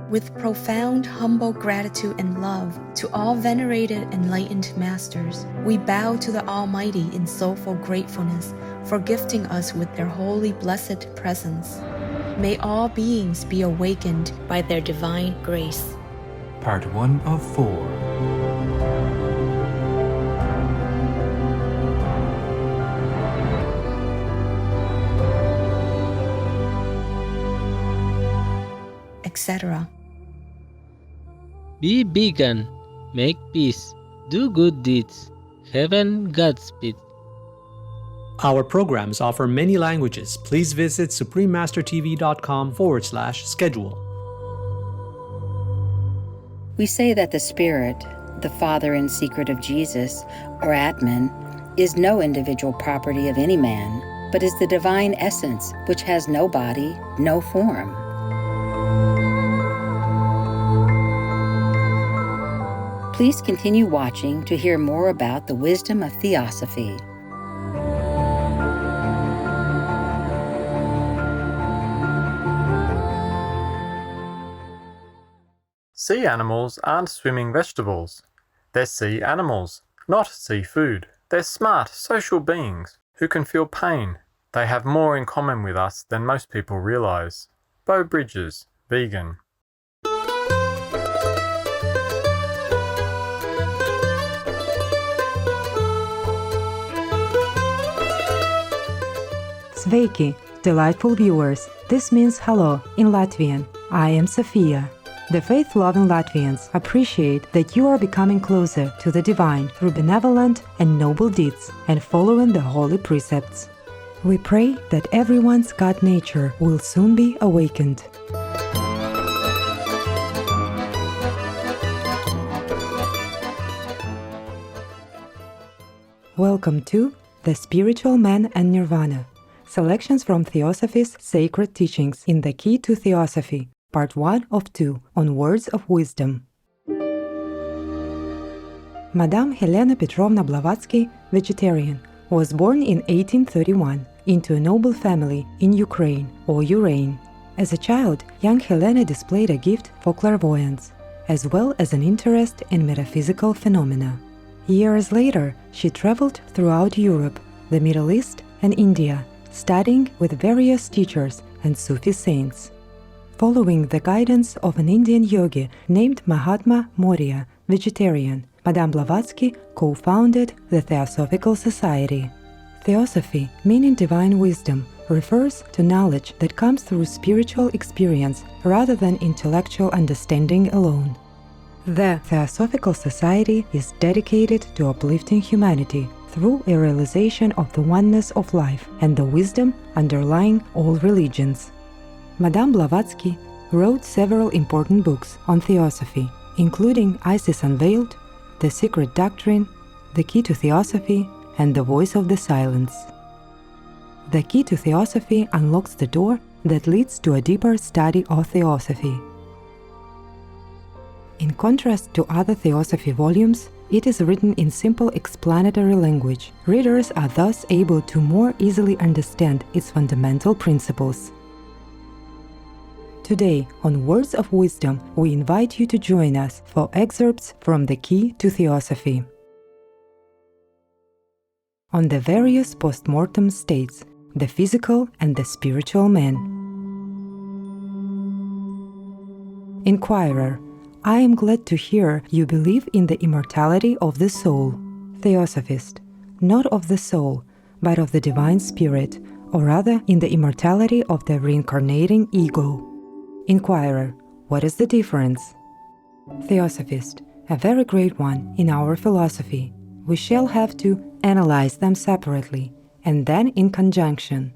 With profound, humble gratitude and love to all venerated enlightened masters, we bow to the Almighty in soulful gratefulness for gifting us with their holy blessed presence. May all beings be awakened by their divine grace. Part 1 of 4. Etc. Be vegan, make peace, do good deeds, heaven Godspeed. Our programs offer many languages. Please visit suprememastertv.com/schedule. We say that the Spirit, the Father in secret of Jesus, or Atman, is no individual property of any man, but is the divine essence which has no body, no form. Please continue watching to hear more about the wisdom of Theosophy. Sea animals aren't swimming vegetables. They're sea animals, not seafood. They're smart, social beings who can feel pain. They have more in common with us than most people realise. Bo Bridges, vegan. Sveiki, delightful viewers. This means hello in Latvian. I am Sofia. The faith-loving Latvians appreciate that you are becoming closer to the divine through benevolent and noble deeds and following the holy precepts. We pray that everyone's God nature will soon be awakened. Welcome to The Spiritual Man and Nirvana. Selections from Theosophy's sacred teachings in The Key to Theosophy, Part 1 of 2, on Words of Wisdom. Madame Helena Petrovna Blavatsky, vegetarian, was born in 1831 into a noble family in Ukraine or Urain. As a child, young Helena displayed a gift for clairvoyance, as well as an interest in metaphysical phenomena. Years later, she traveled throughout Europe, the Middle East, and India, studying with various teachers and Sufi saints. Following the guidance of an Indian yogi named Mahatma Maurya, vegetarian, Madame Blavatsky co-founded the Theosophical Society. Theosophy, meaning divine wisdom, refers to knowledge that comes through spiritual experience rather than intellectual understanding alone. The Theosophical Society is dedicated to uplifting humanity through a realization of the oneness of life and the wisdom underlying all religions. Madame Blavatsky wrote several important books on theosophy, including Isis Unveiled, The Secret Doctrine, The Key to Theosophy, and The Voice of the Silence. The Key to Theosophy unlocks the door that leads to a deeper study of theosophy. In contrast to other theosophy volumes, it is written in simple explanatory language. Readers are thus able to more easily understand its fundamental principles. Today, on Words of Wisdom, we invite you to join us for excerpts from The Key to Theosophy. On the various post-mortem states, the physical and the spiritual man. Inquirer, I am glad to hear you believe in the immortality of the soul. Theosophist, not of the soul, but of the divine spirit, or rather in the immortality of the reincarnating ego. Inquirer, what is the difference? Theosophist, a very great one in our philosophy. We shall have to analyze them separately, and then in conjunction.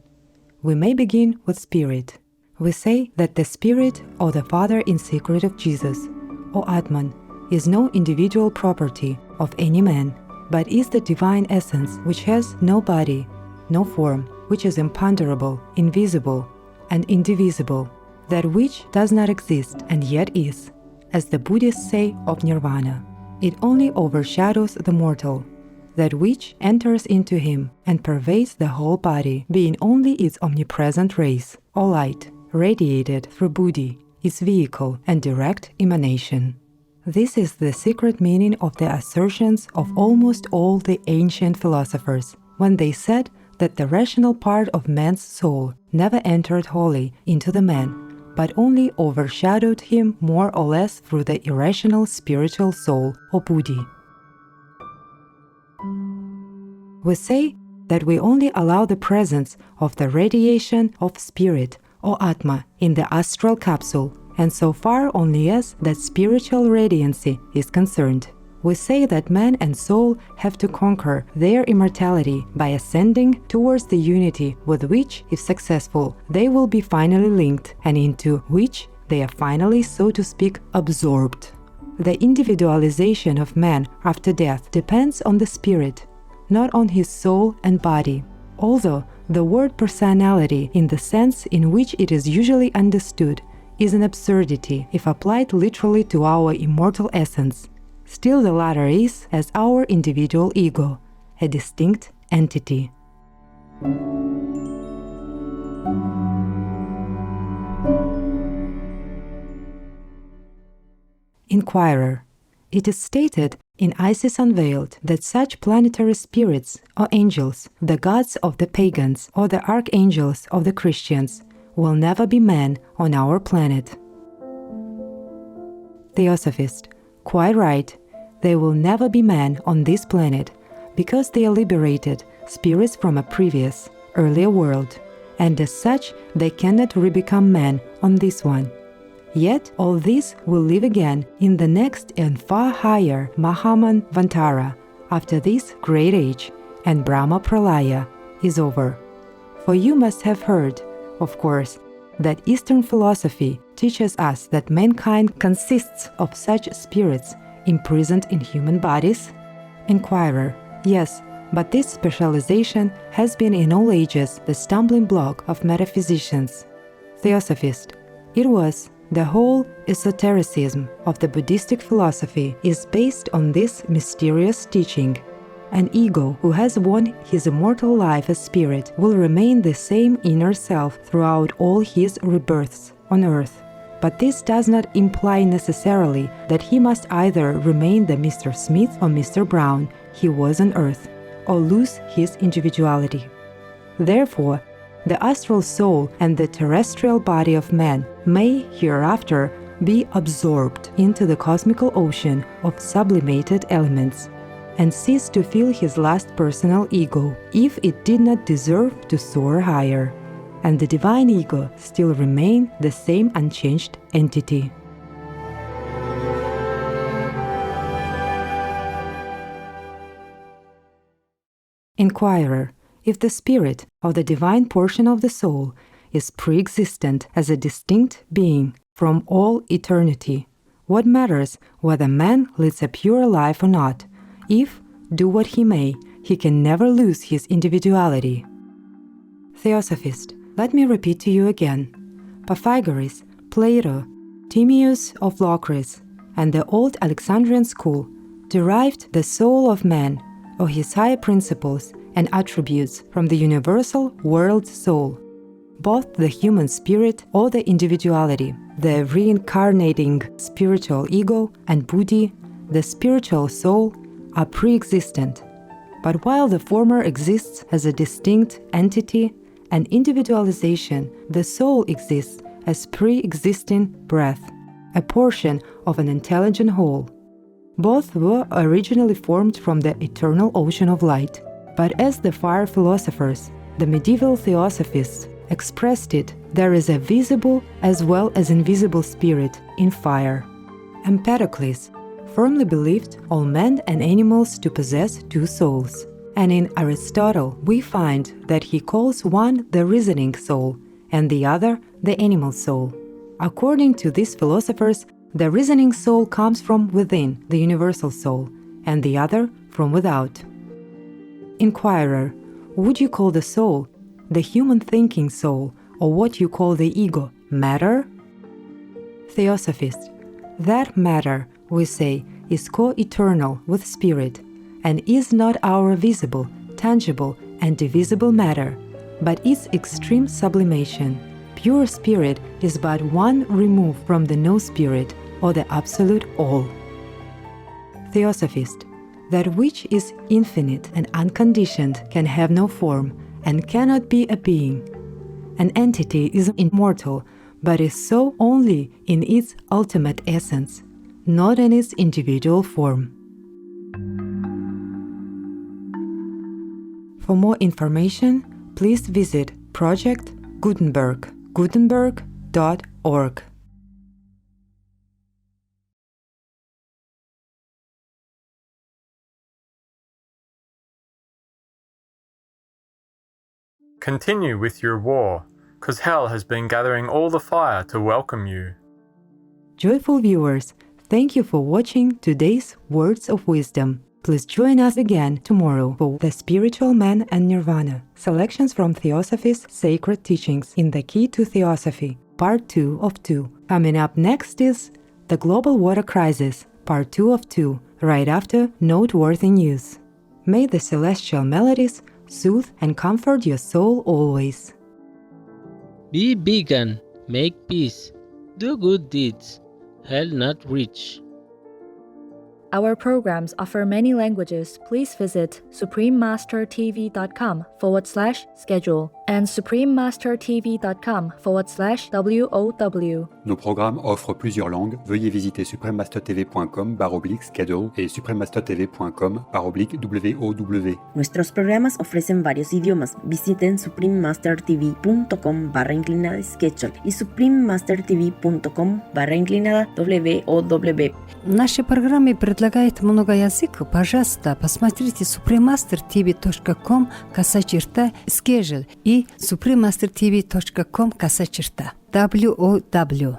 We may begin with spirit. We say that the spirit, or the Father in secret of Jesus, or Atman, is no individual property of any man, but is the divine essence which has no body, no form, which is imponderable, invisible, and indivisible, that which does not exist and yet is, as the Buddhists say of Nirvana. It only overshadows the mortal, that which enters into him and pervades the whole body, being only its omnipresent rays, or light, radiated through Buddhi, its vehicle and direct emanation. This is the secret meaning of the assertions of almost all the ancient philosophers when they said that the rational part of man's soul never entered wholly into the man, but only overshadowed him more or less through the irrational spiritual soul or buddhi. We say that we only allow the presence of the radiation of spirit or Atma in the astral capsule, and so far only as that spiritual radiancy is concerned. We say that man and soul have to conquer their immortality by ascending towards the unity with which, if successful, they will be finally linked, and into which they are finally, so to speak, absorbed. The individualization of man after death depends on the spirit, not on his soul and body. Although the word personality, in the sense in which it is usually understood, is an absurdity if applied literally to our immortal essence, still the latter is, as our individual ego, a distinct entity. Inquirer. It is stated in Isis Unveiled that such planetary spirits or angels, the gods of the pagans or the archangels of the Christians, will never be men on our planet. Theosophist. Quite right. They will never be men on this planet because they are liberated spirits from a previous, earlier world, and as such they cannot re-become men on this one. Yet all these will live again in the next and far higher Mahaman Vantara after this great age and Brahma Pralaya is over. For you must have heard, of course, that Eastern philosophy teaches us that mankind consists of such spirits imprisoned in human bodies? Inquirer. Yes, but this specialization has been in all ages the stumbling block of metaphysicians. Theosophist. It was. The whole esotericism of the Buddhistic philosophy is based on this mysterious teaching. An ego who has won his immortal life as spirit will remain the same inner self throughout all his rebirths on earth. But this does not imply necessarily that he must either remain the Mr. Smith or Mr. Brown he was on earth, or lose his individuality. Therefore, the astral soul and the terrestrial body of man may hereafter be absorbed into the cosmical ocean of sublimated elements and cease to feel his last personal ego if it did not deserve to soar higher, and the divine ego still remain the same unchanged entity. Inquirer. If the spirit of the divine portion of the soul is pre-existent as a distinct being from all eternity, what matters whether man leads a pure life or not, if, do what he may, he can never lose his individuality? Theosophist. Let me repeat to you again. Pythagoras, Plato, Timaeus of Locris, and the old Alexandrian school derived the soul of man, or his higher principles and attributes, from the universal world soul. Both the human spirit or the individuality, the reincarnating spiritual ego, and buddhi, the spiritual soul, are pre-existent. But while the former exists as a distinct entity and individualization, the soul exists as pre-existing breath, a portion of an intelligent whole. Both were originally formed from the eternal ocean of light. But as the fire philosophers, the medieval theosophists, expressed it, there is a visible as well as invisible spirit in fire. Empedocles firmly believed all men and animals to possess two souls. And in Aristotle, we find that he calls one the reasoning soul and the other the animal soul. According to these philosophers, the reasoning soul comes from within the universal soul, and the other from without. Inquirer. Would you call the soul, the human thinking soul, or what you call the ego, matter? Theosophist. That matter, we say, is co-eternal with spirit, and is not our visible, tangible, and divisible matter, but its extreme sublimation, pure spirit is but one remove from the no spirit, or the absolute all. Theosophist. That which is infinite and unconditioned can have no form and cannot be a being. An entity is immortal, but is so only in its ultimate essence, not in its individual form. For more information, please visit Project Gutenberg, gutenberg.org. Continue with your war, 'cause hell has been gathering all the fire to welcome you. Joyful viewers, thank you for watching today's Words of Wisdom. Please join us again tomorrow for The Spiritual Man and Nirvana, selections from Theosophy's sacred teachings in The Key to Theosophy, Part 2 of 2. Coming up next is The Global Water Crisis, Part 2 of 2, right after Noteworthy News. May the celestial melodies soothe and comfort your soul always. Be vegan, make peace, do good deeds, hell not reach. Our programs offer many languages. Please visit suprememastertv.com/schedule and suprememastertv.com/WOW. Nos programmes offrent plusieurs langues. Veuillez visiter suprememastertv.com/schedule et suprememastertv.com/WOW. Nuestros programas ofrecen varios idiomas. Visiten suprememastertv.com/schedule y suprememastertv.com/WOW. Наши программы предлагают много языков. Пожалуйста, посмотрите suprememastertv.com/schedule и suprememastertv.com/WOW.